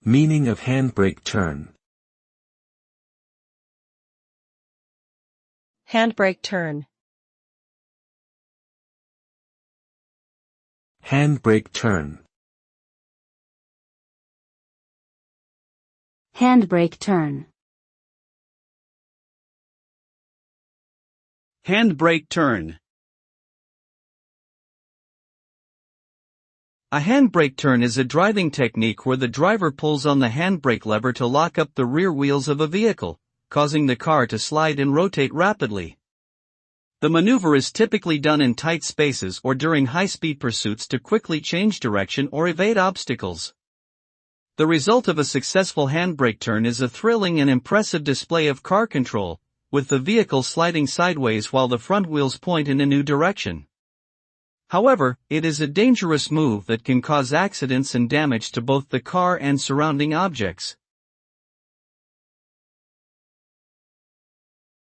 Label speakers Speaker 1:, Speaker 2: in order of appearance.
Speaker 1: Meaning of handbrake turn.
Speaker 2: Handbrake turn.
Speaker 1: Handbrake turn.
Speaker 3: Handbrake turn.
Speaker 4: Handbrake turn. A handbrake turn is a driving technique where the driver pulls on the handbrake lever to lock up the rear wheels of a vehicle, causing the car to slide and rotate rapidly. The maneuver is typically done in tight spaces or during high-speed pursuits to quickly change direction or evade obstacles. The result of a successful handbrake turn is a thrilling and impressive display of car control, with the vehicle sliding sideways while the front wheels point in a new direction. However, it is a dangerous move that can cause accidents and damage to both the car and surrounding objects.